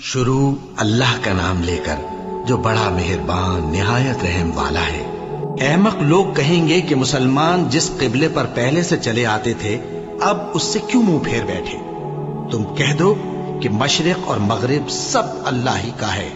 शुरू अल्लाह का नाम लेकर जो बड़ा मेहरबान निहायत रहम वाला है। अहमक लोग कहेंगे कि मुसलमान जिस किबले पर पहले से चले आते थे अब उससे क्यों मुंह फेर बैठे। तुम कह दो कि मशरिक और मगरिब सब अल्लाह ही का है,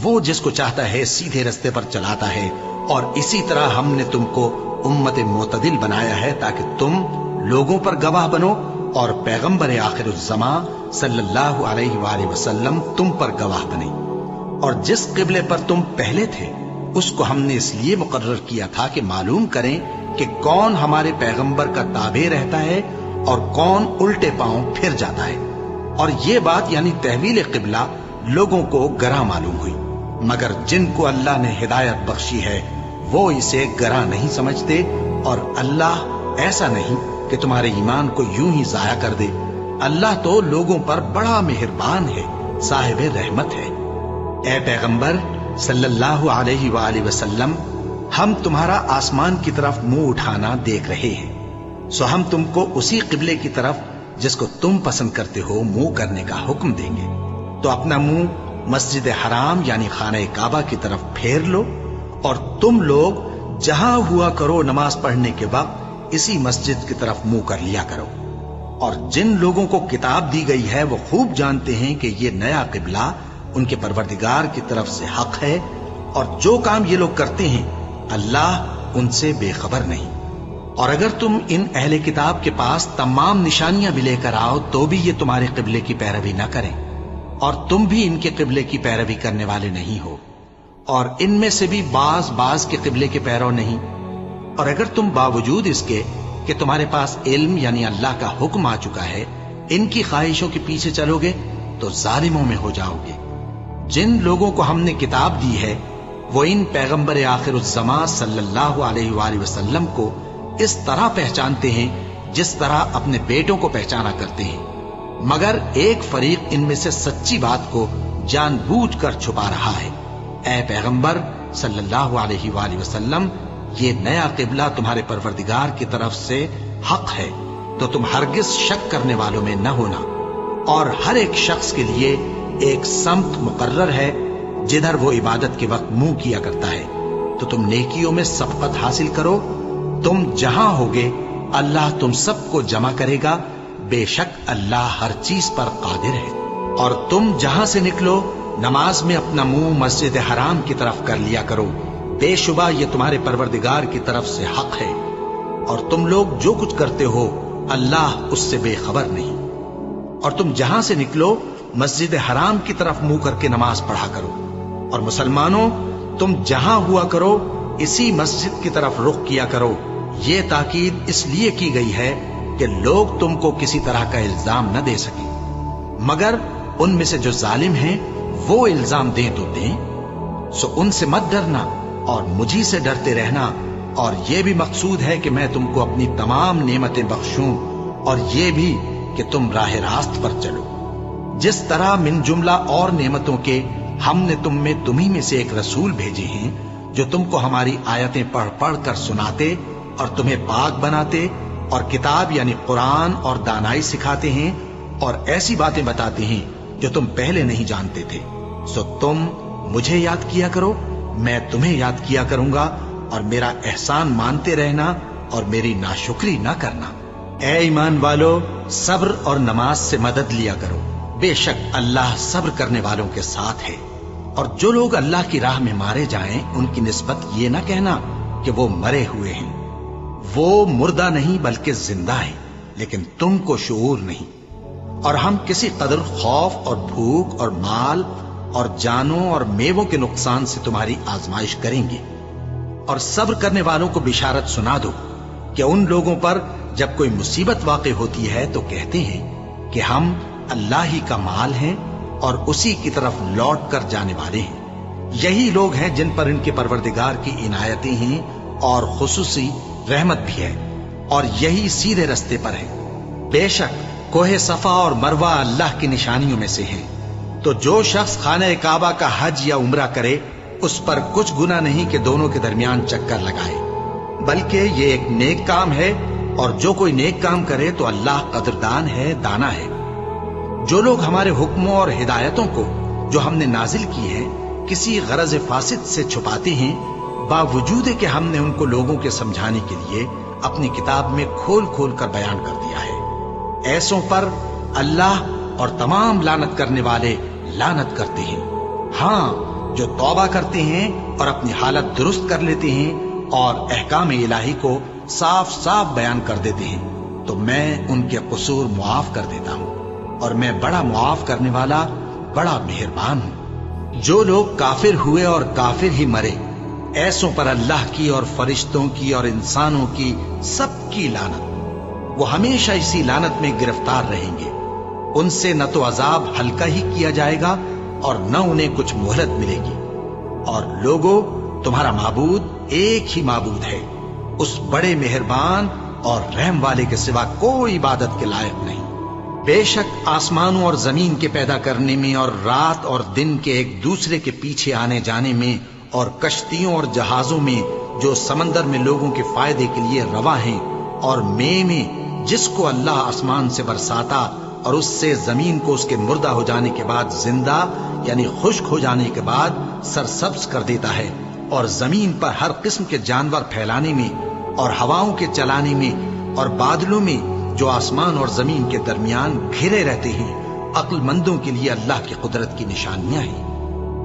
वो जिसको चाहता है सीधे रास्ते पर चलाता है। और इसी तरह हमने तुमको उम्मत मोतदिल बनाया है ताकि तुम लोगों पर गवाह बनो और पैगंबर आखिरुज़्ज़मा सल्लल्लाहु अलैहि वसल्लम तुम पर गवाह बने। और जिस किबले पर तुम पहले थे उसको हमने इसलिए मुकर्रर किया था कि मालूम करें कि कौन हमारे पैगंबर का ताबे रहता है और कौन उल्टे पांव फिर जाता है। और ये बात यानी तहवील किबला लोगों को गरा मालूम हुई, मगर जिनको अल्लाह ने हिदायत बख्शी है वो इसे गरा नहीं समझते। और अल्लाह ऐसा नहीं कि तुम्हारे ईमान को यूं ही जाया कर दे। अल्लाह तो लोगों पर बड़ा मेहरबान है, साहिब रहमत है। ए पैगंबर सल्लल्लाहु अलैहि वसल्लम, हम तुम्हारा आसमान की तरफ मुंह उठाना देख रहे हैं, सो हम तुमको उसी किबले की तरफ जिसको तुम पसंद करते हो मुंह करने का हुक्म देंगे। तो अपना मुंह मस्जिद हराम यानी खाना काबा की तरफ फेर लो और तुम लोग जहां हुआ करो नमाज पढ़ने के वक्त इसी मस्जिद की तरफ मुंह कर लिया करो। और जिन लोगों को किताब दी गई है वो खूब जानते हैं कि ये नया किबला उनके परवरदिगार की तरफ से हक है, और जो काम ये लोग करते हैं अल्लाह उनसे बेखबर नहीं। और अगर तुम इन अहले किताब के पास तमाम निशानियां भी लेकर आओ तो भी ये तुम्हारे किबले की पैरवी न करें, और तुम भी इनके किबले की पैरवी करने वाले नहीं हो, और इनमें से भी बाज के किबले के पैरव नहीं। और अगर तुम बावजूद इसके कि तुम्हारे पास इल्म यानी अल्लाह का हुक्म आ चुका है इनकी ख्वाहिशों के पीछे चलोगे तो जालिमों में हो जाओगे। जिन लोगों को हमने किताब दी है वो इन पैगंबर आखिरुज़्ज़मा सल्लल्लाहु अलैहि वसल्लम को इस तरह पहचानते हैं जिस तरह अपने बेटों को पहचाना करते हैं, मगर एक फरीक इनमें से सच्ची बात को जानबूझकर छुपा रहा है। ऐ पैगंबर सल्लल्लाहु अलैहि वसल्लम, ये नया किबला तुम्हारे परवरदिगार की तरफ से हक है, तो तुम हरगिज शक करने वालों में न होना। और हर एक शख्स के लिए एक समत मुकर्रर है जिधर वो इबादत के वक्त मुंह किया करता है, तो तुम नेकियों में सबकत हासिल करो। तुम जहां होगे अल्लाह तुम सबको जमा करेगा, बेशक अल्लाह हर चीज पर कादिर है। और तुम जहां से निकलो नमाज में अपना मुंह मस्जिद हराम की तरफ कर लिया करो, बेशुबा ये तुम्हारे परवरदिगार की तरफ से हक है, और तुम लोग जो कुछ करते हो अल्लाह उससे बेखबर नहीं। और तुम जहां से निकलो मस्जिद हराम की तरफ मुंह करके नमाज पढ़ा करो। और मुसलमानों, तुम जहां हुआ करो इसी मस्जिद की तरफ रुख किया करो। ये ताकीद इसलिए की गई है कि लोग तुमको किसी तरह का इल्जाम न दे सके, मगर उनमें से जो जालिम हैं वो इल्जाम दें तो दें। सो उनसे मत डरना और मुझी से डरते रहना। और ये भी मकसूद है कि मैं तुमको अपनी तमाम नेमतें बख्शूं, और ये भी कि तुम राह रास्त पर चलो। जिस तरह मिन जुमला और नेमतों के हमने तुम्ही में से एक रसूल भेजे हैं जो तुमको हमारी आयतें पढ़ पढ़ कर सुनाते और तुम्हें पाक बनाते और किताब यानी कुरान और दानाई सिखाते हैं और ऐसी बातें बताते हैं जो तुम पहले नहीं जानते थे। सो तुम मुझे याद किया करो, मैं तुम्हें याद किया करूंगा, और मेरा एहसान मानते रहना और मेरी नाशुक्री ना करना। ऐ ईमान वालो, सब्र और नमाज से मदद लिया करो, बेशक अल्लाह सब्र करने वालों के साथ है। और जो लोग अल्लाह की राह में मारे जाएं उनकी निस्बत ये ना कहना कि वो मरे हुए हैं, वो मुर्दा नहीं बल्कि जिंदा है, लेकिन तुमको शऊर नहीं। और हम किसी कदर खौफ और भूख और माल और जानों और मेवों के नुकसान से तुम्हारी आजमाइश करेंगे। और सब्र करने वालों को बिशारत सुना दो कि उन लोगों पर जब कोई मुसीबत वाक़ई होती है तो कहते हैं कि हम अल्लाह ही का माल हैं और उसी की तरफ लौट कर जाने वाले हैं। यही लोग हैं जिन पर इनके परवरदिगार की इनायतें हैं और खुसूसी रहमत भी है, और यही सीधे रास्ते पर है। बेशक कोहे सफा और मरवा अल्लाह की निशानियों में से हैं। तो जो शख्स खाने काबा का हज या उम्रा करे उस पर कुछ गुना नहीं कि दोनों के दरमियान चक्कर लगाए, बल्कि ये एक नेक काम है, और जो कोई नेक काम करे तो अल्लाह कदरदान है, दाना है। जो लोग हमारे हुक्मों और हिदायतों को जो हमने नाजिल की है किसी गरज फासिद से छुपाते हैं, बावजूद कि हमने उनको लोगों के समझाने के लिए अपनी किताब में खोल खोल कर बयान कर दिया है। ऐसों पर अल्लाह और तमाम लानत करने वाले लानत करते हैं। हाँ, जो तौबा करते हैं और अपनी हालत दुरुस्त कर लेते हैं और अहकाम इलाही को साफ साफ बयान कर देते हैं, तो मैं उनके कसूर मुआफ कर देता हूं और मैं बड़ा मुआफ करने वाला, बड़ा मेहरबान हूं। जो लोग काफिर हुए और काफिर ही मरे, ऐसों पर अल्लाह की और फरिश्तों की और इंसानों की सबकी लानत। वो हमेशा इसी लानत में गिरफ्तार रहेंगे। उनसे न तो अजाब हल्का ही किया जाएगा और न उन्हें कुछ मोहलत मिलेगी। और लोगों, तुम्हारा माबूद एक ही माबूद है, उस बड़े मेहरबान और रहम वाले के सिवा कोई इबादत के लायक नहीं। बेशक आसमानों और जमीन के पैदा करने में और रात और दिन के एक दूसरे के पीछे आने जाने में और कश्तियों और जहाजों में जो समंदर में लोगों के फायदे के लिए रवा हैं, और में जिसको अल्लाह आसमान से बरसाता और उससे जमीन को उसके मुर्दा हो जाने के बाद जिंदा यानी खुश्क हो जाने के बाद सरसब्ज कर देता है, और जमीन पर हर किस्म के जानवर फैलाने में और हवाओं के चलाने में और बादलों में जो आसमान और जमीन के दरमियान घिरे रहते हैं, अक्लमंदों के लिए अल्लाह की कुदरत की निशानियां हैं।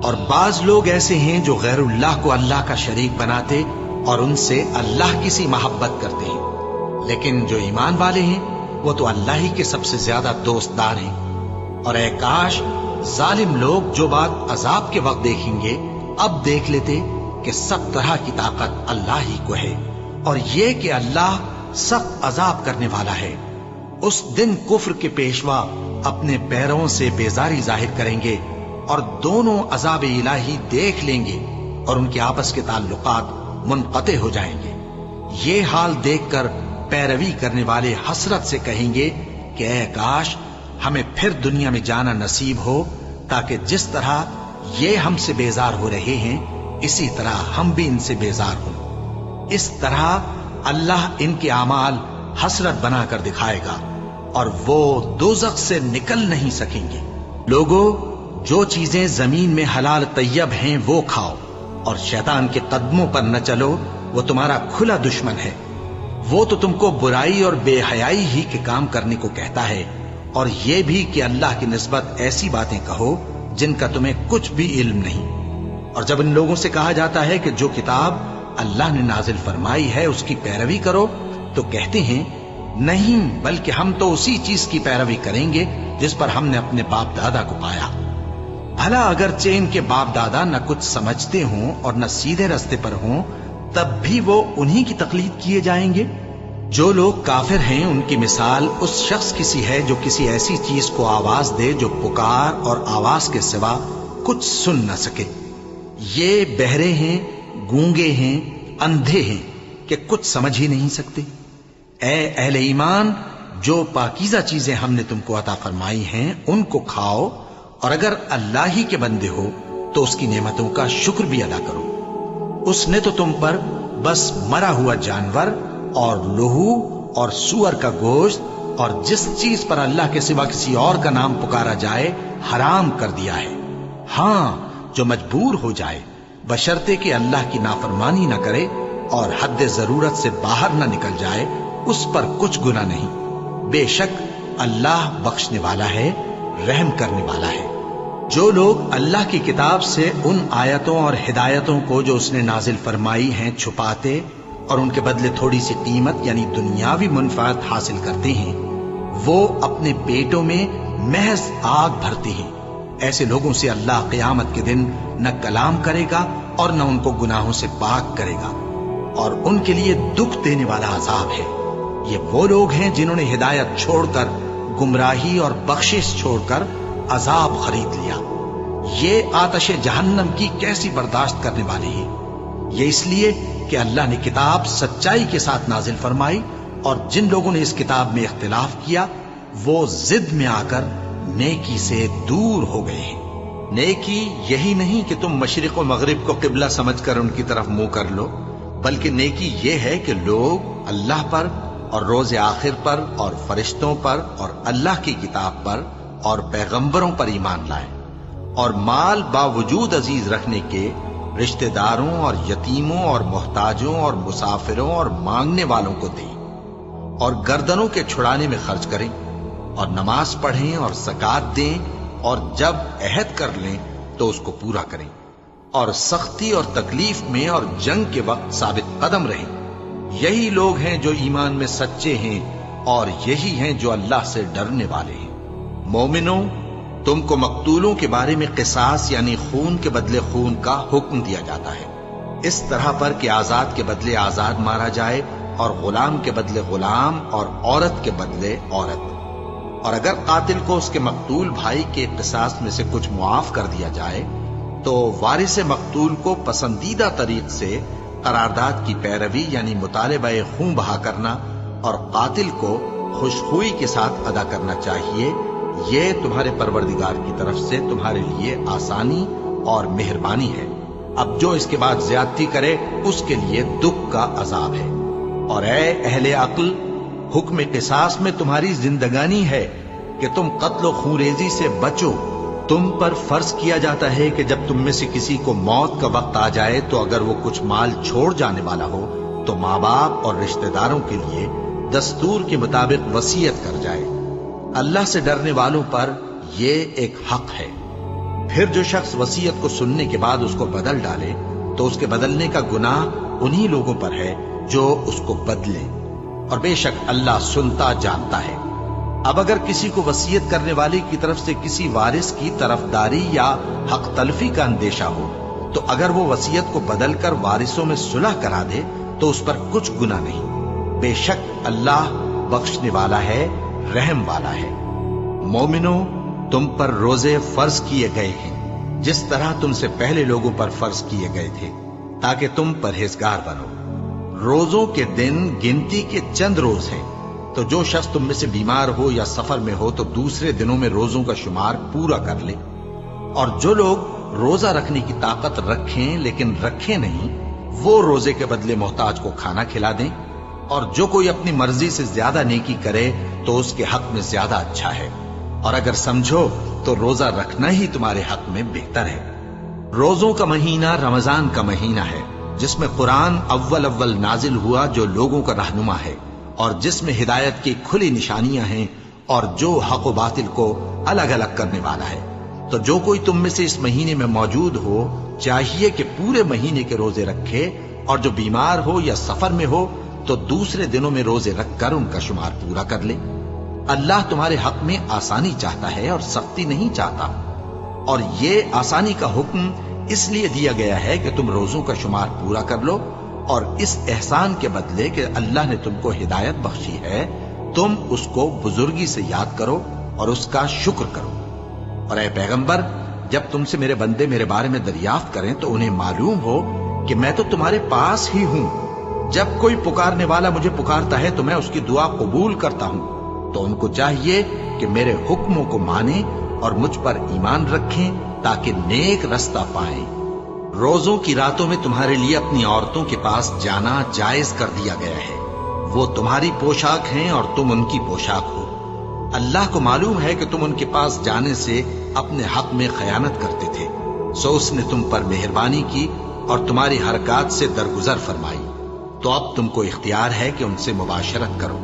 और बाज लोग ऐसे हैं जो गैरुल्लाह को अल्लाह का शरीक बनाते और उनसे अल्लाह की सी मोहब्बत करते हैं, लेकिन जो ईमान वाले हैं वो तो अल्लाह ही के सबसे ज्यादा दोस्तदार हैं। और ऐ काश जालिम लोग जो बात अजाब के वक्त देखेंगे अब देख लेते कि सब तरह की ताकत अल्लाह ही को है, और ये कि अल्लाह सख्त अजाब करने वाला है। उस दिन कुफ्र के पेशवा अपने पैरों से बेजारी जाहिर करेंगे और दोनों अजाब इलाही देख लेंगे और उनके आपस के ताल्लुकात मुनक़ते हो जाएंगे। ये हाल देखकर पैरवी करने वाले हसरत से कहेंगे कि ऐ काश हमें फिर दुनिया में जाना नसीब हो, ताकि जिस तरह ये हमसे बेजार हो रहे हैं इसी तरह हम भी इनसे बेजार हों। इस तरह अल्लाह इनके आमाल हसरत बनाकर दिखाएगा और वो दोज़ख से निकल नहीं सकेंगे। लोगों, जो चीजें जमीन में हलाल तैयब हैं वो खाओ, और शैतान के कदमों पर न चलो, वो तुम्हारा खुला दुश्मन है। वो तो तुमको बुराई और बेहयाई ही के काम करने को कहता है, और ये भी कि अल्लाह की निस्बत ऐसी बातें कहो जिनका तुम्हें कुछ भी इल्म नहीं। और जब इन लोगों से कहा जाता है कि जो किताब अल्लाह ने नाजिल फरमाई है उसकी पैरवी करो, तो कहते हैं नहीं, बल्कि हम तो उसी चीज की पैरवी करेंगे जिस पर हमने अपने बाप दादा को पाया। भला अगरचे इनके बाप दादा न कुछ समझते हों और न सीधे रास्ते पर हों, तब भी वो उन्हीं की तकलीद किए जाएंगे। जो लोग काफिर हैं उनकी मिसाल उस शख्स की सी है जो किसी ऐसी चीज को आवाज दे जो पुकार और आवाज के सिवा कुछ सुन न सके। ये बहरे हैं, गूंगे हैं, अंधे हैं कि कुछ समझ ही नहीं सकते। ऐ अहले ईमान, जो पाकीज़ा चीजें हमने तुमको अता फरमाई हैं उनको खाओ, और अगर अल्लाह ही के बंदे हो तो उसकी नेमतों का शुक्र भी अदा करो। उसने तो तुम पर बस मरा हुआ जानवर और लोहू और सूअर का गोश्त और जिस चीज पर अल्लाह के सिवा किसी और का नाम पुकारा जाए हराम कर दिया है। हां, जो मजबूर हो जाए बशर्ते कि अल्लाह की नाफरमानी न करे और हद जरूरत से बाहर न निकल जाए, उस पर कुछ गुनाह नहीं। बेशक अल्लाह बख्शने वाला है, रहम करने वाला है। जो लोग अल्लाह की किताब से उन आयतों और हिदायतों को जो उसने नाजिल फरमाई हैं छुपाते और उनके बदले थोड़ी सी कीमत यानी दुनियावी मुनफात हासिल करते हैं, वो अपने पेटों में महज आग भरते हैं। ऐसे लोगों से अल्लाह क़यामत के दिन न कलाम करेगा और न उनको गुनाहों से पाक करेगा, और उनके लिए दुख देने वाला अजाब है। ये वो लोग हैं जिन्होंने हिदायत छोड़कर, गुमराही और बख्शिश छोड़कर अजाब खरीद लिया। ये आतशे जहन्नम की कैसी बर्दाश्त करने वाले हैं। ये इसलिए कि अल्लाह ने किताब सच्चाई के साथ नाजिल फरमाई, और जिन लोगों ने इस किताब में इख्तिलाफ किया वो जिद में आकर नेकी से दूर हो गए हैं। नेकी यही नहीं कि तुम मशरिक और मगरिब को किबला समझकर उनकी तरफ मुंह कर लो, बल्कि नेकी ये है कि लोग अल्लाह पर और रोज़े आखिर पर और फरिश्तों पर और अल्लाह की किताब पर और पैगंबरों पर ईमान लाए اور مال باوجود عزیز رکھنے کے رشتہ داروں اور یتیموں اور محتاجوں اور مسافروں اور مانگنے والوں کو دیں، اور گردنوں کے چھڑانے میں خرچ کریں، اور نماز پڑھیں اور زکات دیں، اور جب عہد کر لیں تو اس کو پورا کریں، اور سختی اور تکلیف میں اور جنگ کے وقت ثابت قدم رہیں۔ یہی لوگ ہیں جو ایمان میں سچے ہیں، اور یہی ہیں جو اللہ سے ڈرنے والے ہیں۔ مومنوں، تم کو مقتولوں کے بارے میں قصاص یعنی خون کے بدلے خون کا حکم دیا جاتا ہے، اس طرح پر کہ آزاد کے بدلے آزاد مارا جائے، اور غلام کے بدلے غلام، اور عورت کے بدلے عورت۔ اور اگر قاتل کو اس کے مقتول بھائی کے قصاص میں سے کچھ معاف کر دیا جائے تو وارث مقتول کو پسندیدہ طریق سے قرارداد کی پیروی یعنی مطالبہ خون بہا کرنا اور قاتل کو خوشخوئی کے ساتھ ادا کرنا چاہیے۔ یہ تمہارے پروردگار کی طرف سے تمہارے لیے آسانی اور مہربانی ہے۔ اب جو اس کے بعد زیادتی کرے اس کے لیے دکھ کا عذاب ہے۔ اور اے اہل عقل، حکم قصاص میں تمہاری زندگانی ہے کہ تم قتل و خونریزی سے بچو۔ تم پر فرض کیا جاتا ہے کہ جب تم میں سے کسی کو موت کا وقت آ جائے تو اگر وہ کچھ مال چھوڑ جانے والا ہو تو ماں باپ اور رشتہ داروں کے لیے دستور کے مطابق وصیت کر جائے۔ اللہ سے ڈرنے والوں پر یہ ایک حق ہے۔ پھر جو شخص وصیت کو سننے کے بعد اس کو بدل ڈالے تو اس کے بدلنے کا گناہ انہی لوگوں پر ہے جو اس کو بدلیں، اور بے شک اللہ سنتا جانتا ہے۔ اب اگر کسی کو وصیت کرنے والے کی طرف سے کسی وارث کی طرفداری یا حق تلفی کا اندیشہ ہو تو اگر وہ وصیت کو بدل کر وارثوں میں صلح کرا دے تو اس پر کچھ گناہ نہیں، بے شک اللہ بخشنے والا ہے، رحم والا ہے۔ مومنوں، تم پر روزے فرض کیے گئے ہیں جس طرح تم سے پہلے لوگوں پر فرض کیے گئے تھے تاکہ تم پرہیزگار بنو۔ روزوں کے دن گنتی کے چند روز ہیں، تو جو شخص تم میں سے بیمار ہو یا سفر میں ہو تو دوسرے دنوں میں روزوں کا شمار پورا کر لے۔ اور جو لوگ روزہ رکھنے کی طاقت رکھیں لیکن رکھیں نہیں، وہ روزے کے بدلے محتاج کو کھانا کھلا دیں۔ اور جو کوئی اپنی مرضی سے زیادہ نیکی کرے تو اس کے حق میں زیادہ اچھا ہے، اور اگر سمجھو تو روزہ رکھنا ہی تمہارے حق میں بہتر ہے۔ روزوں کا مہینہ رمضان کا مہینہ ہے جس میں قرآن اول نازل ہوا، جو لوگوں کا رہنما ہے اور جس میں ہدایت کی کھلی نشانیاں ہیں، اور جو حق و باطل کو الگ الگ کرنے والا ہے۔ تو جو کوئی تم میں سے اس مہینے میں موجود ہو چاہیے کہ پورے مہینے کے روزے رکھے، اور جو بیمار ہو یا سفر میں ہو تو دوسرے دنوں میں روزے رکھ کر ان کا شمار پورا کر لے۔ اللہ تمہارے حق میں آسانی چاہتا ہے اور سختی نہیں چاہتا، اور یہ آسانی کا حکم اس لیے دیا گیا ہے کہ تم روزوں کا شمار پورا کر لو، اور اس احسان کے بدلے کہ اللہ نے تم کو ہدایت بخشی ہے تم اس کو بزرگی سے یاد کرو اور اس کا شکر کرو۔ اور اے پیغمبر، جب تم سے میرے بندے میرے بارے میں دریافت کریں تو انہیں معلوم ہو کہ میں تو تمہارے پاس ہی ہوں۔ جب کوئی پکارنے والا مجھے پکارتا ہے تو میں اس کی دعا قبول کرتا ہوں، تو ان کو چاہیے کہ میرے حکموں کو مانیں اور مجھ پر ایمان رکھیں تاکہ نیک رستہ پائیں۔ روزوں کی راتوں میں تمہارے لیے اپنی عورتوں کے پاس جانا جائز کر دیا گیا ہے، وہ تمہاری پوشاک ہیں اور تم ان کی پوشاک ہو۔ اللہ کو معلوم ہے کہ تم ان کے پاس جانے سے اپنے حق میں خیانت کرتے تھے، سو اس نے تم پر مہربانی کی اور تمہاری حرکات سے درگزر فرمائی، تو اب تم کو اختیار ہے کہ ان سے مباشرت کرو۔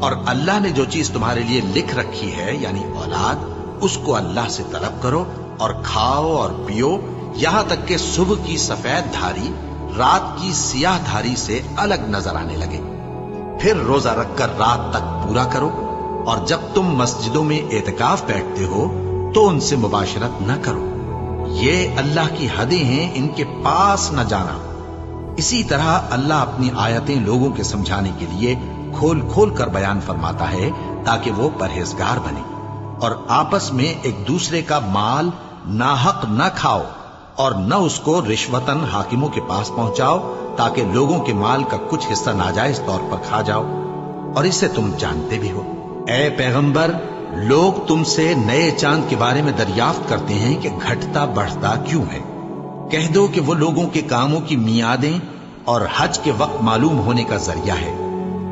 اور اللہ نے جو چیز تمہارے لیے لکھ رکھی ہے یعنی اولاد، اس کو اللہ سے طلب کرو اور کھاؤ اور پیو، یہاں تک کہ صبح کی سفید دھاری رات کی سیاہ دھاری سے الگ نظر آنے لگے۔ پھر روزہ رکھ کر رات تک پورا کرو، اور جب تم مسجدوں میں اعتکاف بیٹھتے ہو تو ان سے مباشرت نہ کرو، یہ اللہ کی حدیں ہیں، ان کے پاس نہ جانا۔ اسی طرح اللہ اپنی آیتیں لوگوں کے سمجھانے کے لیے کھول کھول کر بیان فرماتا ہے تاکہ وہ پرہیزگار بنے۔ اور آپس میں ایک دوسرے کا مال ناحق نہ کھاؤ، اور نہ اس کو رشوتاً حاکموں کے پاس پہنچاؤ تاکہ لوگوں کے مال کا کچھ حصہ ناجائز طور پر کھا جاؤ، اور اسے تم جانتے بھی ہو۔ اے پیغمبر، لوگ تم سے نئے چاند کے بارے میں دریافت کرتے ہیں کہ گھٹتا بڑھتا کیوں ہے۔ کہہ دو کہ وہ لوگوں کے کاموں کی میعادیں اور حج کے وقت معلوم ہونے کا ذریعہ ہے،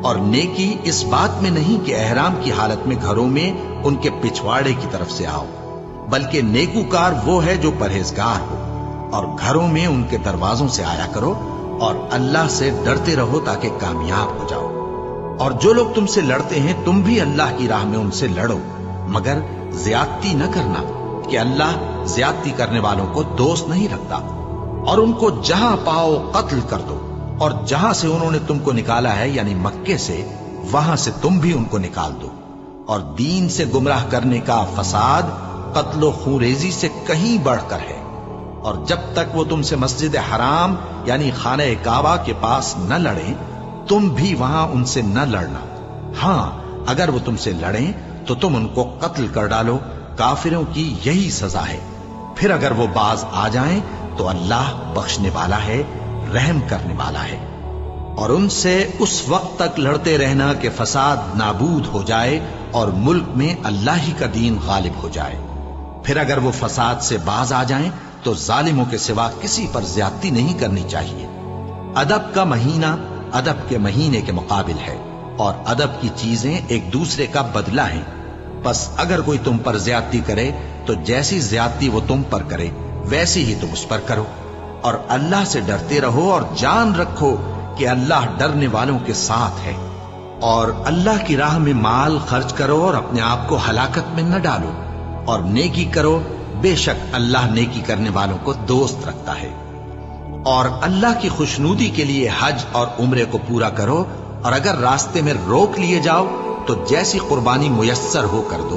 اور نیکی اس بات میں نہیں کہ احرام کی حالت میں گھروں میں ان کے پچھواڑے کی طرف سے آؤ، बल्कि नेकूकार वो है जो परहेजगार हो। और घरों में उनके दरवाजों से आया करो और अल्लाह से डरते रहो ताकि कामयाब हो जाओ। और जो लोग तुमसे लड़ते हैं तुम भी अल्लाह की राह में उनसे लड़ो, मगर ज्यादती न करना कि अल्लाह ज्यादती करने वालों को दोस्त नहीं रखता। और उनको जहां पाओ कत्ल कर दो, और जहां से उन्होंने तुमको निकाला है यानी मक्के से, वहां से तुम भी उनको निकाल दो। और दीन से गुमराह करने का फसाद कत्लो खूरेजी से कहीं बढ़कर है। और जब तक वो तुमसे मस्जिद हराम यानी खाने काबा के पास न लड़े, तुम भी वहां उनसे न लड़ना। हां, अगर वो तुमसे लड़ें तो तुम उनको कत्ल कर डालो। काफिरों की यही सजा है। फिर अगर वो बाज आ जाएं तो अल्लाह बख्शने वाला है, रहम करने वाला है। और उनसे उस वक्त तक लड़ते रहना कि फसाद नाबूद हो जाए और मुल्क में अल्लाह ही का दीन गालिब हो जाए। फिर अगर वो फसाद से बाज आ जाएं तो जालिमों के सिवा किसी पर ज्यादती नहीं करनी चाहिए। अदब का महीना अदब के महीने के मुकाबिल है, और अदब की चीजें एक दूसरे का बदला है। बस अगर कोई तुम पर ज्यादती करे तो जैसी ज्यादती वो तुम पर करे वैसी ही तुम उस पर करो। और अल्लाह से डरते रहो और जान रखो कि अल्लाह डरने वालों के साथ है। और अल्लाह की राह में माल खर्च करो और अपने आप को हलाकत में न डालो, और नेकी करो, बेशक अल्लाह नेकी करने वालों को दोस्त रखता है। और अल्लाह की खुशनूदी के लिए हज और उम्रे को पूरा करो। और अगर रास्ते में रोक लिए जाओ तो जैसी कुर्बानी मुयस्सर हो कर दो।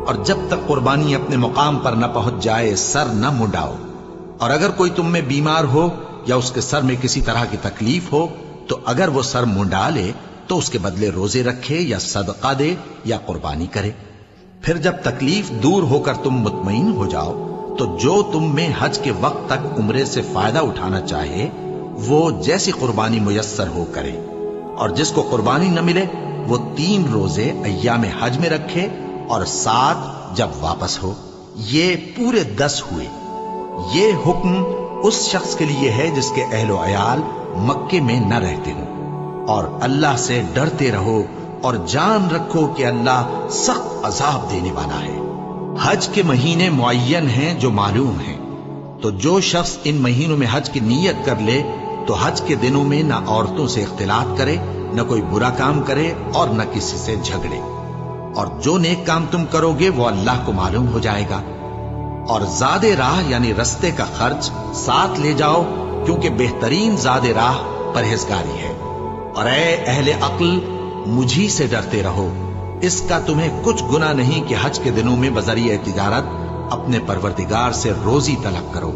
और जब तक कुर्बानी अपने मुकाम पर न पहुंच जाए सर न मुंडाओ। और अगर कोई तुम में बीमार हो या उसके सर में किसी तरह की तकलीफ हो तो अगर वो सर मुंडा ले तो उसके बदले रोजे रखे या सदका दे या कुर्बानी करे। फिर जब तकलीफ दूर होकर तुम मुतमईन हो जाओ तो जो तुम में हज के वक्त तक उम्रे से फायदा उठाना चाहे वो जैसी कुर्बानी मुयस्सर हो करे। और जिसको कुर्बानी न मिले वो 3 रोजे अय्याम हज में रखे और 7 जब वापस हो। ये पूरे 10 हुए। ये हुक्म उस शख्स के लिए है जिसके अहलो अयाल मक्के में न रहते हों। और अल्लाह से डरते रहो और जान रखो कि अल्लाह सख्त अजाब देने वाला है। हज के महीने मुअय्यन हैं जो मालूम हैं। तो जो शख्स इन महीनों में हज की नीयत कर ले तो हज के दिनों में न औरतों से इख्तिलात करे, न कोई बुरा काम करे और न किसी से झगड़े। और जो नेक काम तुम करोगे वो अल्लाह को मालूम हो जाएगा। और ज़ादे राह यानी रस्ते का खर्च साथ ले जाओ, क्योंकि बेहतरीन ज़ादे राह परहेजगारी है। और ऐ अहले अक्ल, मुझी से डरते रहो। इसका तुम्हें कुछ गुनाह नहीं कि हज के दिनों में बजरिए तिजारत अपने परवरदिगार से रोजी तलब करो।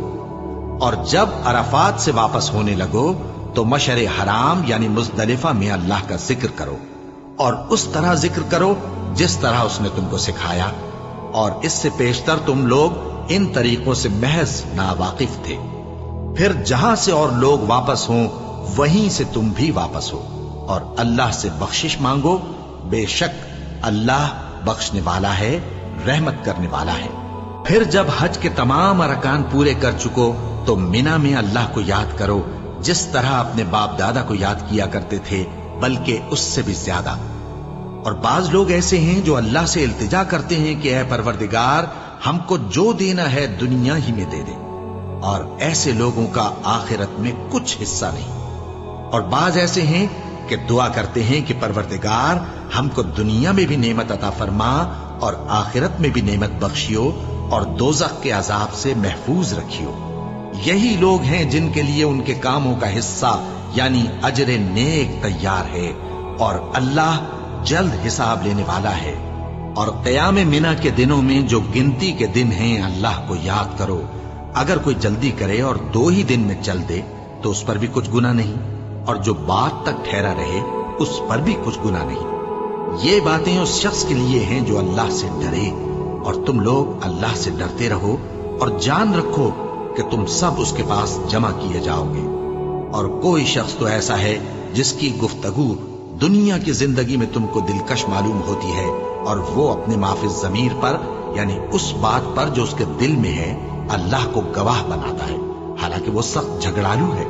और जब अराफात से वापस होने लगो तो मशरे हराम यानी मुज़दलिफा में अल्लाह का जिक्र करो, और उस तरह जिक्र करो जिस तरह उसने तुमको सिखाया। और इससे पेशतर तुम लोग इन तरीकों से महज नावाकिफ थे। फिर जहां से और लोग वापस हों वहीं से तुम भी वापस हो, और अल्लाह से बख्शिश मांगो। बेशक अल्लाह बख्शने वाला है, रहमत करने वाला है। फिर जब हज के तमाम अरकान पूरे कर चुको तो मिना में अल्लाह को याद करो जिस तरह अपने बाप दादा को याद किया करते थे, बल्कि उससे भी ज्यादा। और बाज लोग ऐसे हैं जो अल्लाह से इल्तिजा करते हैं कि ऐ परवरदिगार, हमको जो देना है दुनिया ही में दे दे। और ऐसे लोगों का आखिरत में कुछ हिस्सा नहीं। और बाज ऐसे हैं कि दुआ करते हैं कि परवरदिगार, हमको दुनिया में भी नेमत अता फरमा और आखिरत में भी नेमत बख्शियो और दोज़ख के अजाब से महफूज रखियो। यही लोग हैं जिनके लिए उनके कामों का हिस्सा यानी अजरे नेक तैयार है, और अल्लाह जल्द हिसाब लेने वाला है। और क़याम मिना के दिनों में जो गिनती के दिन हैं, अल्लाह को याद करो। अगर कोई जल्दी करे और 2 ही दिन में चल दे तो उस पर भी कुछ गुनाह नहीं, और जो बात तक ठहरा रहे उस पर भी कुछ गुनाह नहीं। ये बातें उस शख्स के लिए हैं जो अल्लाह से डरे। और तुम लोग अल्लाह से डरते रहो और जान रखो कि तुम सब उसके पास जमा किए जाओगे। और कोई शख्स तो ऐसा है जिसकी गुफ्तगू दुनिया की जिंदगी में तुमको दिलकश मालूम होती है, और वो अपने माफिज ज़मीर पर यानी उस बात पर जो उसके दिल में है अल्लाह को गवाह बनाता है, हालांकि वो सख्त झगड़ालू है।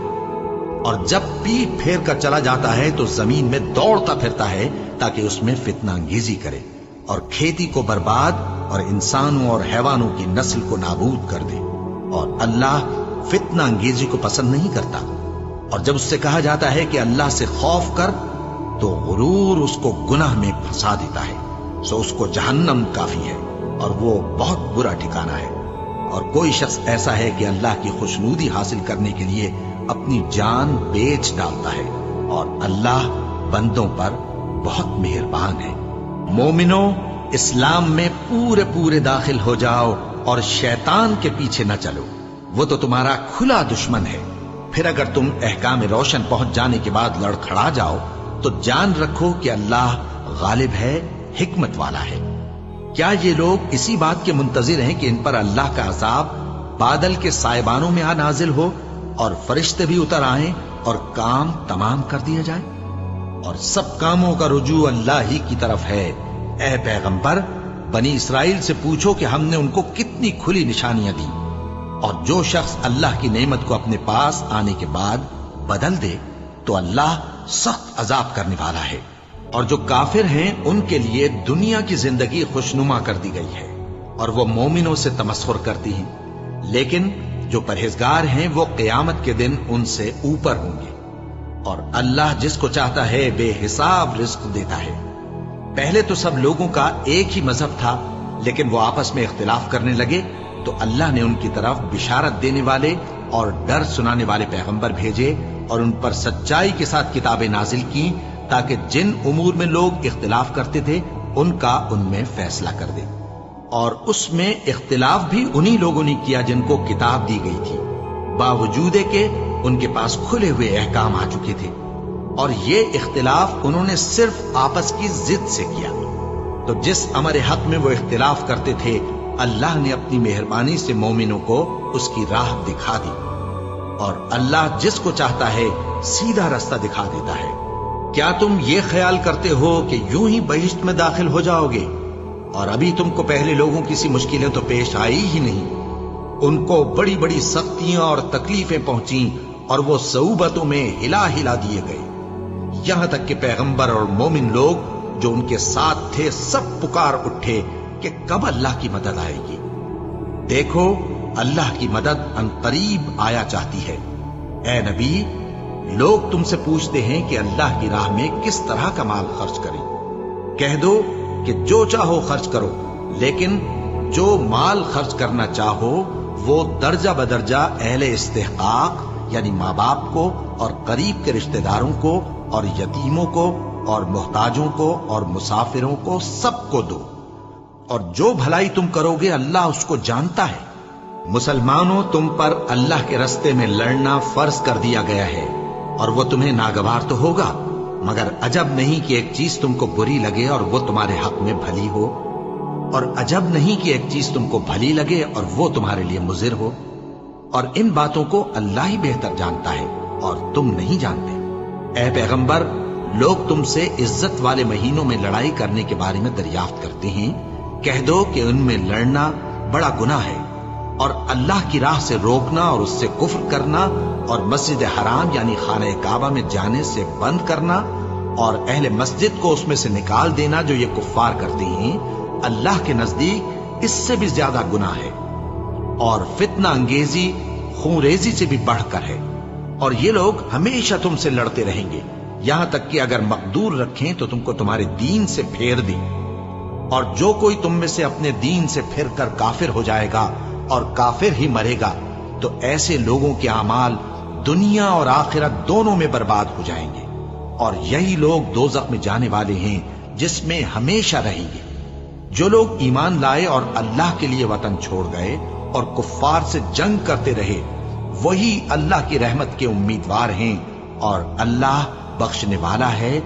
और जब पीठ फेर कर चला जाता है तो जमीन में दौड़ता फिरता है ताकि उसमें फितना अंगेजी करे, और खेती को बर्बाद اور انسانوں اور حیوانوں کی نسل کو نابود کر دے۔ اور اللہ فتنہ انگیزی کو پسند نہیں کرتا، اور جب اس سے کہا جاتا ہے کہ اللہ سے خوف کر تو غرور اس کو گناہ میں پھنسا دیتا ہے، سو اس کو جہنم کافی ہے اور وہ بہت برا ٹھکانہ ہے۔ اور کوئی شخص ایسا ہے کہ اللہ کی خوشنودی حاصل کرنے کے لیے اپنی جان بیچ ڈالتا ہے، اور اللہ بندوں پر بہت مہربان ہے۔ مومنو، اسلام میں پورے داخل ہو جاؤ اور شیطان کے پیچھے نہ چلو، وہ تو تمہارا کھلا دشمن ہے۔ پھر اگر تم احکام روشن پہنچ جانے کے بعد لڑکھڑا جاؤ تو جان رکھو کہ اللہ غالب ہے، حکمت والا ہے۔ کیا یہ لوگ اسی بات کے منتظر ہیں کہ ان پر اللہ کا عذاب بادل کے سائبانوں میں نازل ہو اور فرشتے بھی اتر آئیں اور کام تمام کر دیا جائے؟ اور سب کاموں کا رجوع اللہ ہی کی طرف ہے۔ اے پیغمبر، بنی اسرائیل سے پوچھو کہ ہم نے ان کو کتنی کھلی نشانیاں دی، اور جو شخص اللہ کی نعمت کو اپنے پاس آنے کے بعد بدل دے تو اللہ سخت عذاب کرنے والا ہے۔ اور جو کافر ہیں ان کے لیے دنیا کی زندگی خوشنما کر دی گئی ہے اور وہ مومنوں سے تمسخر کرتی ہیں، لیکن جو پرہیزگار ہیں وہ قیامت کے دن ان سے اوپر ہوں گے۔ اور اللہ جس کو چاہتا ہے بے حساب رزق دیتا ہے۔ پہلے تو سب لوگوں کا ایک ہی مذہب تھا، لیکن وہ آپس میں اختلاف کرنے لگے تو اللہ نے ان کی طرف بشارت دینے والے اور ڈر سنانے والے پیغمبر بھیجے اور ان پر سچائی کے ساتھ کتابیں نازل کی، تاکہ جن امور میں لوگ اختلاف کرتے تھے ان کا ان میں فیصلہ کر دے۔ اور اس میں اختلاف بھی انہی لوگوں نے کیا جن کو کتاب دی گئی تھی، باوجود کہ ان کے پاس کھلے ہوئے احکام آ چکے تھے، اور یہ اختلاف انہوں نے صرف آپس کی ضد سے کیا۔ تو جس امر حق میں وہ اختلاف کرتے تھے اللہ نے اپنی مہربانی سے مومنوں کو اس کی راہ دکھا دی، اور اللہ جس کو چاہتا ہے سیدھا رستہ دکھا دیتا ہے۔ کیا تم یہ خیال کرتے ہو کہ یوں ہی بہشت میں داخل ہو جاؤ گے، اور ابھی تم کو پہلے لوگوں کی سی مشکلیں تو پیش آئی ہی نہیں؟ ان کو بڑی بڑی سختیاں اور تکلیفیں پہنچیں اور وہ صعوبتوں میں ہلا دیے گئے، یہاں تک کہ پیغمبر اور مومن لوگ جو ان کے ساتھ تھے سب پکار اٹھے کہ کب اللہ کی مدد آئے گی۔ دیکھو اللہ کی مدد ان قریب آیا چاہتی ہے۔ اے نبی، لوگ تم سے پوچھتے ہیں کہ اللہ کی راہ میں کس طرح کا مال خرچ کریں۔ کہہ دو کہ جو چاہو خرچ کرو، لیکن جو مال خرچ کرنا چاہو وہ درجہ بدرجہ اہل استحقاق یعنی ماں باپ کو اور قریب کے رشتہ داروں کو اور یتیموں کو اور محتاجوں کو اور مسافروں کو سب کو دو، اور جو بھلائی تم کرو گے اللہ اس کو جانتا ہے۔ مسلمانوں، تم پر اللہ کے رستے میں لڑنا فرض کر دیا گیا ہے، اور وہ تمہیں ناگوار تو ہوگا، مگر عجب نہیں کہ ایک چیز تم کو بری لگے اور وہ تمہارے حق میں بھلی ہو، اور عجب نہیں کہ ایک چیز تم کو بھلی لگے اور وہ تمہارے لیے مضر ہو، اور ان باتوں کو اللہ ہی بہتر جانتا ہے اور تم نہیں جانتے۔ اے پیغمبر، لوگ تم سے عزت والے مہینوں میں لڑائی کرنے کے بارے میں دریافت کرتے ہیں، کہہ دو کہ ان میں لڑنا بڑا گناہ ہے، اور اللہ کی راہ سے روکنا اور اس سے کفر کرنا اور مسجد حرام یعنی خانہ کعبہ میں جانے سے بند کرنا اور اہل مسجد کو اس میں سے نکال دینا جو یہ کفار کرتے ہیں، اللہ کے نزدیک اس سے بھی زیادہ گناہ ہے، اور فتنہ انگیزی خون ریزی سے بھی بڑھ کر ہے۔ اور یہ لوگ ہمیشہ تم سے لڑتے رہیں گے، یہاں تک کہ اگر مقدور رکھیں تو تم کو تمہارے دین سے پھیر دیں، اور جو کوئی تم میں سے اپنے دین سے پھر کر کافر ہو جائے گا اور کافر ہی مرے گا تو ایسے لوگوں کے اعمال دنیا اور آخرت دونوں میں برباد ہو جائیں گے، اور یہی لوگ دوزخ میں جانے والے ہیں جس میں ہمیشہ رہیں گے۔ جو لوگ ایمان لائے اور اللہ کے لیے وطن چھوڑ گئے اور کفار سے جنگ کرتے رہے وہی اللہ کی رحمت کے امیدوار ہیں، اور اللہ بخشنے والا ہے،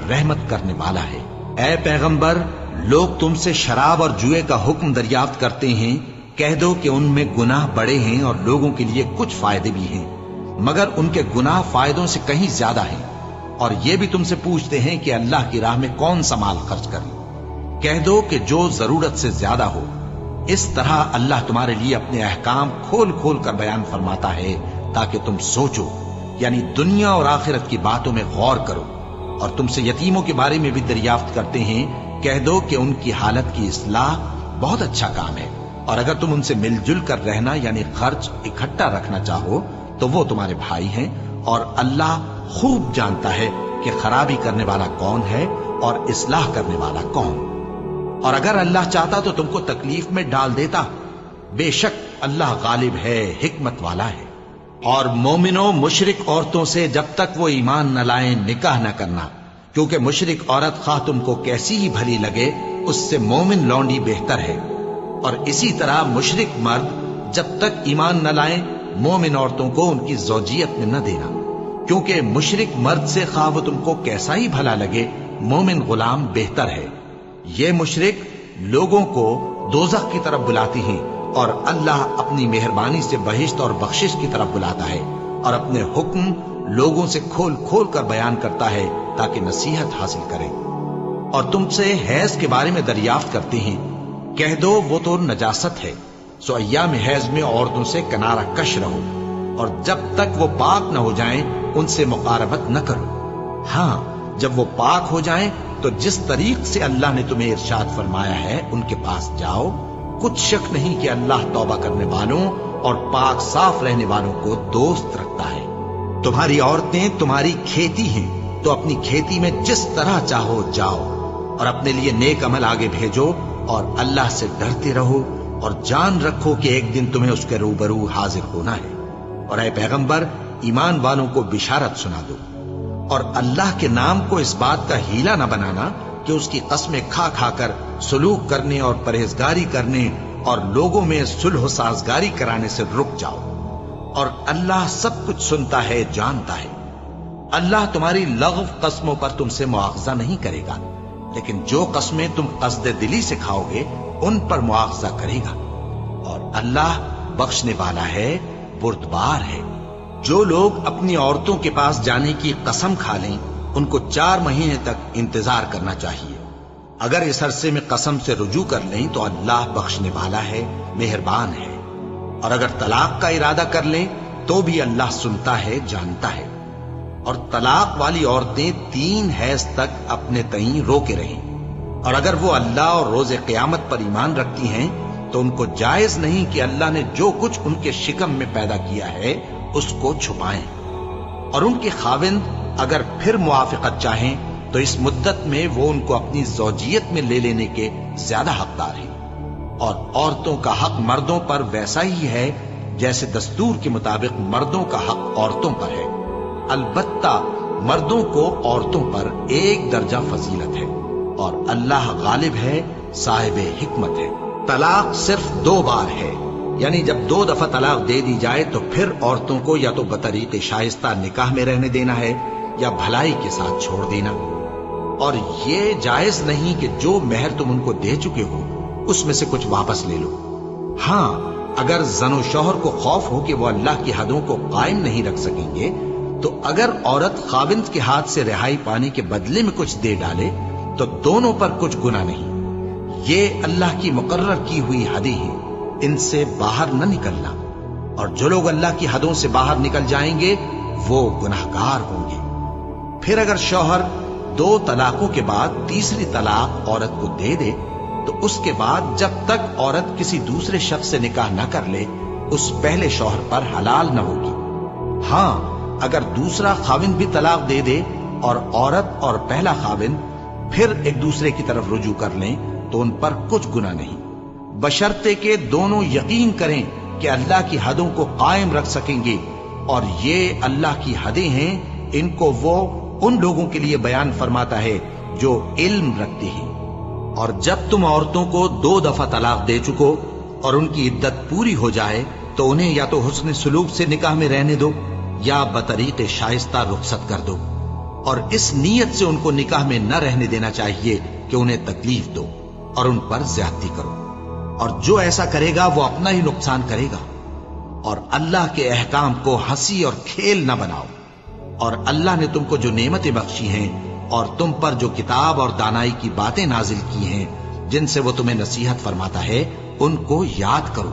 رحمت کرنے والا ہے۔ اے پیغمبر، لوگ تم سے شراب اور جوئے کا حکم دریافت کرتے ہیں، کہہ دو کہ ان میں گناہ بڑے ہیں اور لوگوں کے لیے کچھ فائدے بھی ہیں، مگر ان کے گناہ فائدوں سے کہیں زیادہ ہیں۔ اور یہ بھی تم سے پوچھتے ہیں کہ اللہ کی راہ میں کون سا مال خرچ کریں، کہہ دو کہ جو ضرورت سے زیادہ ہو۔ اس طرح اللہ تمہارے لیے اپنے احکام کھول کھول کر بیان فرماتا ہے تاکہ تم سوچو، یعنی دنیا اور آخرت کی باتوں میں غور کرو۔ اور تم سے یتیموں کے بارے میں بھی دریافت کرتے ہیں، کہہ دو کہ ان کی حالت کی اصلاح बहुत अच्छा काम है। और अगर तुम उनसे मिलजुल कर रहना यानी खर्च इकट्ठा रखना चाहो तो वो तुम्हारे भाई हैं, और अल्लाह खूब जानता है कि खराबी करने वाला कौन है और इस्लाह करने वाला कौन। और अगर अल्लाह चाहता तो तुमको तकलीफ में डाल देता। बेशक अल्लाह गालिब है, हिकमत वाला है। और मोमिनो, मुशरिक औरतों से जब तक वो ईमान न लाएं निकाह न करना, क्योंकि मुशरिक औरत खा तुमको कैसी ही भली लगे उससे मोमिन लौंडी बेहतर है। और इसी तरह मुशरिक मर्द जब तक ईमान न लाएं मोमिन औरतों को उनकी ज़ौजियत में न देना, क्योंकि मुशरिक मर्द से खा वो तुमको कैसा ही भला लगे मोमिन गुलाम बेहतर है। ये मुशरिक लोगों को दोज़ख की तरफ बुलाती हैं, और अल्लाह अपनी मेहरबानी से बहिश्त और बख्शिश की तरफ बुलाता है, और अपने हुक्म लोगों से खोल खोल कर बयान करता है ताकि नसीहत हासिल करें। और तुमसे हैज के बारे में दरियाफ्त करते हैं, कह दो वो तो नजासत है, सो अय्याम हैज में औरतों से किनारा कश रहो, और जब तक वो पाक न हो जाएं उनसे मुकारबत न करो। हाँ, जब वो पाक हो जाएं तो जिस तरीक से अल्लाह ने तुम्हें इरशाद फरमाया है उनके पास जाओ। कुछ शक नहीं कि अल्लाह तौबा करने वालों और पाक साफ रहने वालों को दोस्त रखता है। तुम्हारी औरतें तुम्हारी खेती हैं, तो अपनी खेती में जिस तरह चाहो जाओ, और अपने लिए नेक अमल आगे भेजो, और अल्लाह से डरते रहो, और जान रखो कि एक दिन तुम्हें उसके रूबरू हाजिर होना है। और ऐ पैगंबर, ईमान वालों को बिशारत सुना दो, और अल्लाह के नाम को इस बात का हीला न बनाना कि उसकी कसमें खा खाकर सलूक करने और परहेजगारी करने और लोगों में सुलह साजगारी कराने से रुक जाओ। और अल्लाह सब कुछ सुनता है, जानता है। अल्लाह तुम्हारी लग़व कस्मों पर तुमसे मुआवजा नहीं करेगा, लेकिन जो कस्में तुम कसदे दिली से खाओगे उन पर मुआवजा करेगा। और अल्लाह बख्शने वाला है, बुर्दबार है। जो लोग अपनी औरतों के पास जाने की कसम खा लें उनको 4 महीने तक इंतजार करना चाहिए। अगर इस अरसे में कसम से रुजू कर लें तो अल्लाह बख्शने वाला है, मेहरबान है। और अगर तलाक का इरादा कर लें तो भी अल्लाह सुनता है, जानता है। और तलाक वाली औरतें 3 हैज तक अपने तईं रोके रहें। और अगर वो अल्लाह और रोजे क़यामत पर ईमान रखती हैं तो उनको जायज नहीं कि अल्लाह ने जो कुछ उनके शिकम में पैदा किया है उसको छुपाएं। और उनके खाविंद अगर फिर मुआफ़िक़त चाहें तो इस मुद्दत में वो उनको अपनी ज़ौजियत में ले लेने के ज्यादा हकदार हैं। और औरतों का हक मर्दों पर वैसा ही है जैसे दस्तूर के मुताबिक मर्दों का हक औरतों पर है। अलबत्ता मर्दों को औरतों पर एक दर्जा फजीलत है, और अल्लाह गालिब है, साहिब हिकमत है। तलाक सिर्फ 2 बार है, यानी जब 2 दफा तलाक दे दी जाए तो फिर औरतों को या तो बतरीक़े शाइस्ता निकाह में रहने देना है या भलाई के साथ छोड़ देना। और ये जायज नहीं कि जो मेहर तुम उनको दे चुके हो उसमें से कुछ वापस ले लो। हाँ, अगर जनो शौहर को खौफ हो कि वो अल्लाह की हदों को कायम नहीं रख सकेंगे तो अगर औरत खाविंद के हाथ से रिहाई पाने के बदले में कुछ दे डाले तो दोनों पर कुछ गुनाह नहीं। ये अल्लाह की मुकर्रर की हुई हदें हैं, इनसे बाहर न निकलना। और जो लोग अल्लाह की हदों से बाहर निकल जाएंगे वो गुनाहगार होंगे। फिर अगर शौहर 2 तलाकों के बाद तीसरी तलाक औरत को दे दे तो उसके बाद जब तक औरत किसी दूसरे शख्स से निकाह न कर ले उस पहले शौहर पर हलाल न होगी। हाँ, अगर दूसरा खाविंद भी तलाक दे दे और औरत और पहला खाविंद फिर एक दूसरे की तरफ रुजू कर लें तो उन पर कुछ गुनाह नहीं, बशर्ते के दोनों यकीन करें कि अल्लाह की हदों को कायम रख सकेंगे। और ये अल्लाह की हदें हैं, इनको वो उन लोगों के लिए बयान फरमाता है जो इल्म रखते हैं। और जब तुम औरतों को 2 दफा तलाक दे चुको और उनकी इद्दत पूरी हो जाए तो उन्हें या तो हुस्न सुलूक से निकाह में रहने दो या बतरीक़े शाइस्ता रुखसत कर दो। और इस नीयत से उनको निकाह में न रहने देना चाहिए कि उन्हें तकलीफ दो और उन पर ज्यादती करो। और जो ऐसा करेगा वो अपना ही नुकसान करेगा। और अल्लाह के अहकाम को हंसी और खेल न बनाओ। और अल्लाह ने तुमको जो नेमतें बख्शी हैं और तुम पर जो किताब और दानाई की बातें नाजिल की हैं जिनसे वो तुम्हें नसीहत फरमाता है उनको याद करो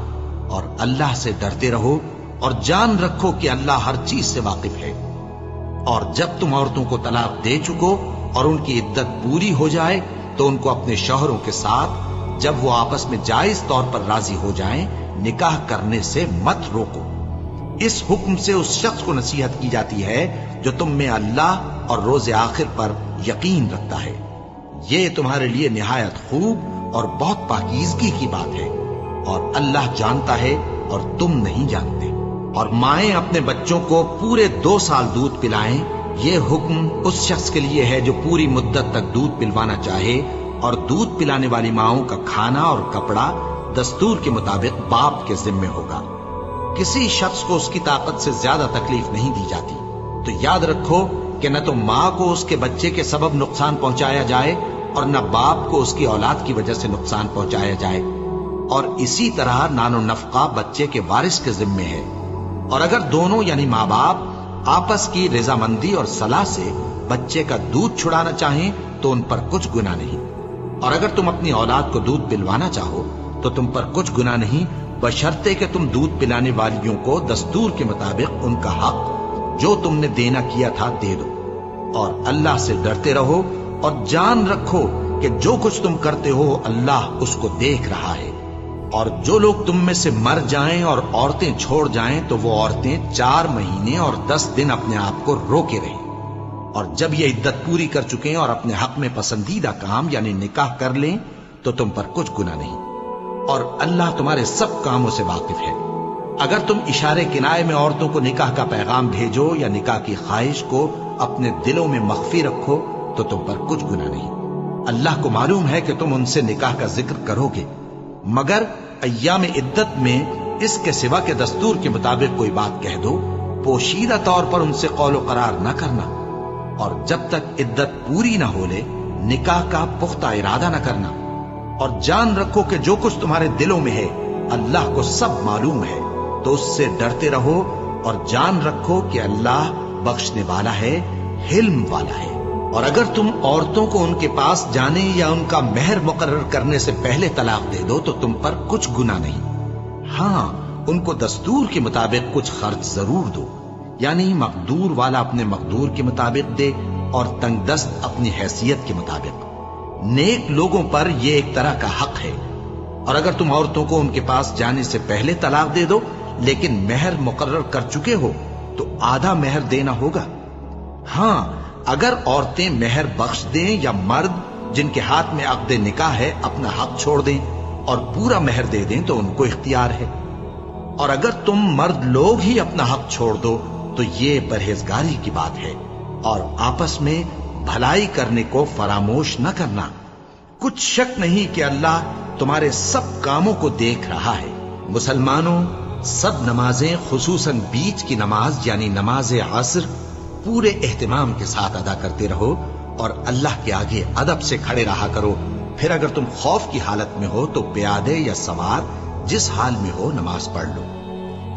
और अल्लाह से डरते रहो और जान रखो कि अल्लाह हर चीज से वाकिफ है। और जब तुम औरतों को तलाक दे चुको और उनकी इद्दत पूरी हो जाए तो उनको अपने शौहरों के साथ جب وہ آپس میں جائز طور پر راضی ہو جائیں نکاح کرنے سے مت روکو۔ اس حکم سے اس شخص کو نصیحت کی جاتی ہے جو تم میں اللہ اور روز آخر پر یقین رکھتا ہے۔ یہ تمہارے لیے نہایت خوب اور بہت پاکیزگی کی بات ہے، اور اللہ جانتا ہے اور تم نہیں جانتے۔ اور مائیں اپنے بچوں کو پورے 2 سال دودھ پلائیں، یہ حکم اس شخص کے لیے ہے جو پوری مدت تک دودھ پلوانا چاہے، اور دودھ پلانے والی ماؤں کا کھانا اور کپڑا دستور کے مطابق باپ کے ذمے ہوگا۔ کسی شخص کو اس کی طاقت سے زیادہ تکلیف نہیں دی جاتی، تو یاد رکھو کہ نہ تو ماں کو اس کے بچے کے سبب نقصان پہنچایا جائے اور نہ باپ کو اس کی اولاد کی وجہ سے نقصان پہنچایا جائے، اور اسی طرح نان و نفقہ بچے کے وارث کے ذمے ہے۔ اور اگر دونوں یعنی ماں باپ آپس کی رضامندی اور صلاح سے بچے کا دودھ چھڑانا چاہیں تو ان پر کچھ گناہ نہیں، اور اگر تم اپنی اولاد کو دودھ پلوانا چاہو تو تم پر کچھ گناہ نہیں، بشرطے کہ تم دودھ پلانے والیوں کو دستور کے مطابق ان کا حق جو تم نے دینا کیا تھا دے دو۔ اور اللہ سے ڈرتے رہو اور جان رکھو کہ جو کچھ تم کرتے ہو اللہ اس کو دیکھ رہا ہے۔ اور جو لوگ تم میں سے مر جائیں اور عورتیں چھوڑ جائیں تو وہ عورتیں 4 مہینے اور 10 دن اپنے آپ کو روکے رہیں، اور جب یہ عدت پوری کر چکیں اور اپنے حق میں پسندیدہ کام یعنی نکاح کر لیں تو تم پر کچھ گناہ نہیں، اور اللہ تمہارے سب کاموں سے واقف ہے۔ اگر تم اشارے کنائے میں عورتوں کو نکاح کا پیغام بھیجو یا نکاح کی خواہش کو اپنے دلوں میں مخفی رکھو تو تم پر کچھ گناہ نہیں۔ اللہ کو معلوم ہے کہ تم ان سے نکاح کا ذکر کرو گے، مگر ایام عدت میں اس کے سوا کے دستور کے مطابق کوئی بات کہہ دو، پوشیدہ طور پر ان سے قول و قرار نہ کرنا، اور جب تک عدت پوری نہ ہو لے نکاح کا پختہ ارادہ نہ کرنا۔ اور جان رکھو کہ جو کچھ تمہارے دلوں میں ہے اللہ کو سب معلوم ہے، تو اس سے ڈرتے رہو اور جان رکھو کہ اللہ بخشنے والا ہے، حلم والا ہے۔ اور اگر تم عورتوں کو ان کے پاس جانے یا ان کا مہر مقرر کرنے سے پہلے طلاق دے دو تو تم پر کچھ گناہ نہیں، ہاں ان کو دستور کے مطابق کچھ خرچ ضرور دو، یعنی مقدور والا اپنے مقدور کے مطابق دے اور تنگ دست اپنی حیثیت کے مطابق۔ نیک لوگوں پر یہ ایک طرح کا حق ہے۔ اور اگر تم عورتوں کو ان کے پاس جانے سے پہلے طلاق دے دو لیکن مہر مقرر کر چکے ہو تو آدھا مہر دینا ہوگا۔ ہاں اگر عورتیں مہر بخش دیں یا مرد جن کے ہاتھ میں عقد نکاح ہے اپنا حق چھوڑ دیں اور پورا مہر دے دیں تو ان کو اختیار ہے۔ اور اگر تم مرد لوگ ہی اپنا حق چھوڑ دو تو یہ پرہیزگاری کی بات ہے، اور آپس میں بھلائی کرنے کو فراموش نہ کرنا۔ کچھ شک نہیں کہ اللہ تمہارے سب کاموں کو دیکھ رہا ہے۔ مسلمانوں، سب نمازیں خصوصاً بیچ کی نماز یعنی نماز عصر پورے اہتمام کے ساتھ ادا کرتے رہو اور اللہ کے آگے ادب سے کھڑے رہا کرو۔ پھر اگر تم خوف کی حالت میں ہو تو پیادے یا سوار جس حال میں ہو نماز پڑھ لو۔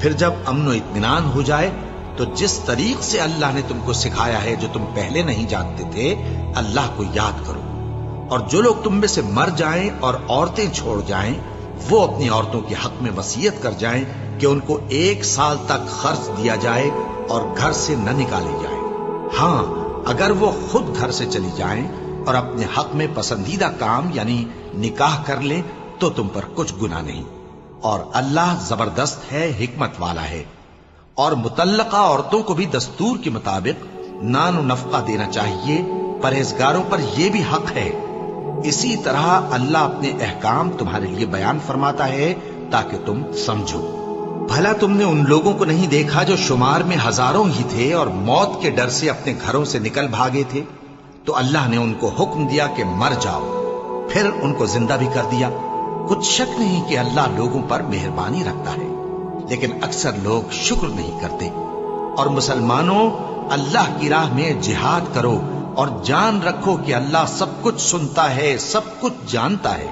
پھر جب امن و اطمینان ہو جائے تو جس طریق سے اللہ نے تم کو سکھایا ہے جو تم پہلے نہیں جانتے تھے اللہ کو یاد کرو۔ اور جو لوگ تم میں سے مر جائیں اور عورتیں چھوڑ جائیں وہ اپنی عورتوں کے حق میں وصیت کر جائیں کہ ان کو 1 سال تک خرچ دیا جائے اور گھر سے نہ نکالی جائے۔ ہاں اگر وہ خود گھر سے چلی جائیں اور اپنے حق میں پسندیدہ کام یعنی نکاح کر لیں تو تم پر کچھ گناہ نہیں، اور اللہ زبردست ہے، حکمت والا ہے۔ اور مطلقہ عورتوں کو بھی دستور کے مطابق نان و نفقہ دینا چاہیے، پرہیزگاروں پر یہ بھی حق ہے۔ اسی طرح اللہ اپنے احکام تمہارے لیے بیان فرماتا ہے تاکہ تم سمجھو۔ بھلا تم نے ان لوگوں کو نہیں دیکھا جو شمار میں ہزاروں ہی تھے اور موت کے ڈر سے اپنے گھروں سے نکل بھاگے تھے؟ تو اللہ نے ان کو حکم دیا کہ مر جاؤ، پھر ان کو زندہ بھی کر دیا۔ کچھ شک نہیں کہ اللہ لوگوں پر مہربانی رکھتا ہے، لیکن اکثر لوگ شکر نہیں کرتے۔ اور مسلمانوں، اللہ کی راہ میں جہاد کرو اور جان رکھو کہ اللہ سب کچھ سنتا ہے، سب کچھ جانتا ہے۔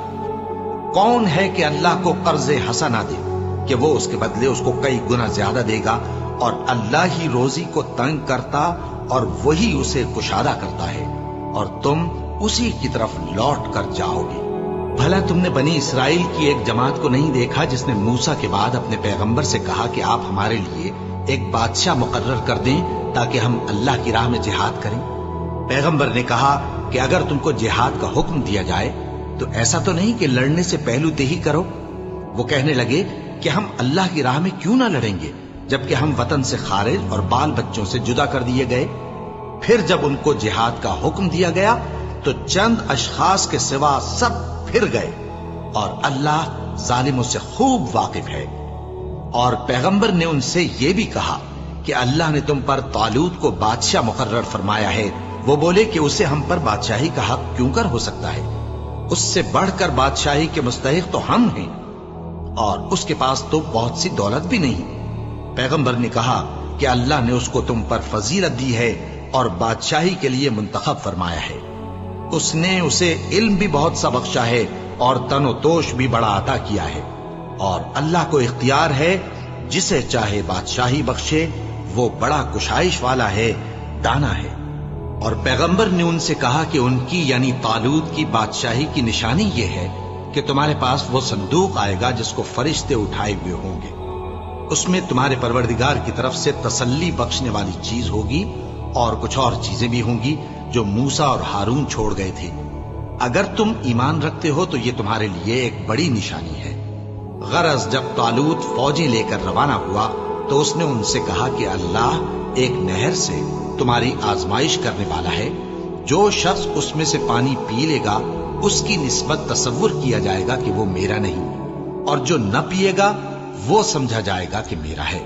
کون ہے کہ اللہ کو قرض حسنہ دے کہ وہ اس کے بدلے اس کو کئی گنا زیادہ دے گا؟ اور اللہ ہی روزی کو تنگ کرتا اور وہی اسے کشادہ کرتا ہے، اور تم اسی کی طرف لوٹ کر جاؤ گے۔ بھلا تم نے بنی اسرائیل کی ایک جماعت کو نہیں دیکھا جس نے موسیٰ کے بعد اپنے پیغمبر سے کہا کہ آپ ہمارے لیے ایک بادشاہ مقرر کر دیں تاکہ ہم اللہ کی راہ میں جہاد کریں؟ پیغمبر نے کہا کہ اگر تم کو جہاد کا حکم دیا جائے تو ایسا تو نہیں کہ لڑنے سے پہلو تہی کرو؟ وہ کہنے لگے کہ ہم اللہ کی راہ میں کیوں نہ لڑیں گے جبکہ ہم وطن سے خارج اور بال بچوں سے جدا کر دیے گئے۔ پھر جب ان کو جہاد کا حکم دیا گیا تو چند اشخاص کے سوا سب پھر گئے، اور اللہ ظالموں سے خوب واقف ہے۔ اور پیغمبر نے ان سے یہ بھی کہا کہ اللہ نے تم پر طالوت کو بادشاہ مقرر فرمایا ہے۔ وہ بولے کہ اسے ہم پر بادشاہی کا حق کیوں کر ہو سکتا ہے؟ اس سے بڑھ کر بادشاہی کے مستحق تو ہم ہیں، اور اس کے پاس تو بہت سی دولت بھی نہیں۔ پیغمبر نے کہا کہ اللہ نے اس کو تم پر فضیلت دی ہے اور بادشاہی کے لیے منتخب فرمایا ہے۔ اس نے اسے علم بھی بہت سا بخشا ہے اور تن و توش بھی بڑا عطا کیا ہے، اور اللہ کو اختیار ہے جسے چاہے بادشاہی بخشے، وہ بڑا کشائش والا ہے، دانا ہے۔ اور پیغمبر نے ان سے کہا کہ ان کی یعنی طالوت کی بادشاہی کی نشانی یہ ہے کہ تمہارے پاس وہ صندوق آئے گا جس کو فرشتے اٹھائے ہوئے ہوں گے۔ اس میں تمہارے پروردگار کی طرف سے تسلی بخشنے والی چیز ہوگی، اور کچھ اور چیزیں بھی ہوں گی جو موسیٰ اور ہارون چھوڑ گئے تھے۔ اگر تم ایمان رکھتے ہو تو یہ تمہارے لیے ایک بڑی نشانی ہے۔ غرض جب طالوت فوجیں لے کر روانہ ہوا تو اس نے ان سے کہا کہ اللہ ایک نہر سے تمہاری آزمائش کرنے والا ہے، جو شخص اس میں سے پانی پی لے گا اس کی نسبت تصور کیا جائے گا کہ وہ میرا نہیں، اور جو نہ پیے گا وہ سمجھا جائے گا کہ میرا ہے۔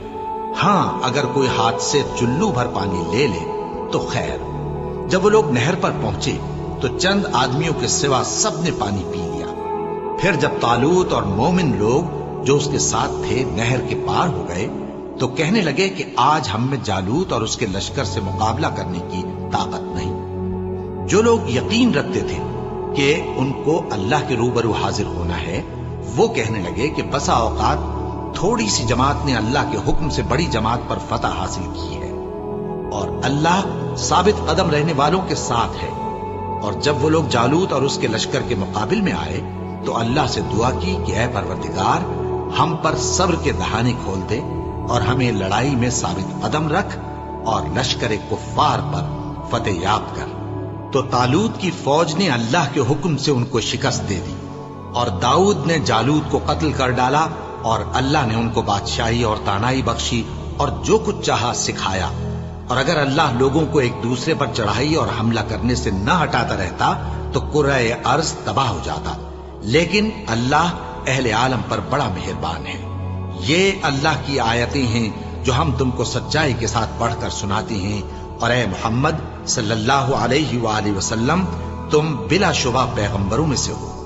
ہاں اگر کوئی ہاتھ سے چلو بھر پانی لے لے تو خیر۔ جب وہ لوگ نہر پر پہنچے تو چند آدمیوں کے سوا سب نے پانی پی لیا۔ پھر جب طالوت اور مومن لوگ جو اس کے ساتھ تھے نہر کے پار ہو گئے تو کہنے لگے کہ آج ہم میں جالوت اور اس کے لشکر سے مقابلہ کرنے کی طاقت نہیں۔ جو لوگ یقین رکھتے تھے کہ ان کو اللہ کے روبرو حاضر ہونا ہے، وہ کہنے لگے کہ بسا اوقات تھوڑی سی جماعت نے اللہ کے حکم سے بڑی جماعت پر فتح حاصل کی ہے، اور اللہ ثابت قدم رہنے والوں کے ساتھ ہے۔ اور جب وہ لوگ جالوت اور اس کے لشکر کے مقابل میں آئے تو اللہ سے دعا کی کہ اے پروردگار، ہم پر صبر کے دہانے کھول دے اور ہمیں لڑائی میں ثابت قدم رکھ اور لشکر کفار پر فتح یاب کر۔ تو طالوت کی فوج نے اللہ کے حکم سے ان کو شکست دے دی، اور داؤد نے جالوت کو قتل کر ڈالا، اور اللہ نے ان کو بادشاہی اور دانائی بخشی اور جو کچھ چاہا سکھایا۔ اور اگر اللہ لوگوں کو ایک دوسرے پر چڑھائی اور حملہ کرنے سے نہ ہٹاتا رہتا تو کرۂ ارض تباہ ہو جاتا، لیکن اللہ اہل عالم پر بڑا مہربان ہے۔ یہ اللہ کی آیتیں ہیں جو ہم تم کو سچائی کے ساتھ پڑھ کر سناتے ہیں، اور اے محمد صلی اللہ علیہ وآلہ وسلم، تم بلا شبہ پیغمبروں میں سے ہو۔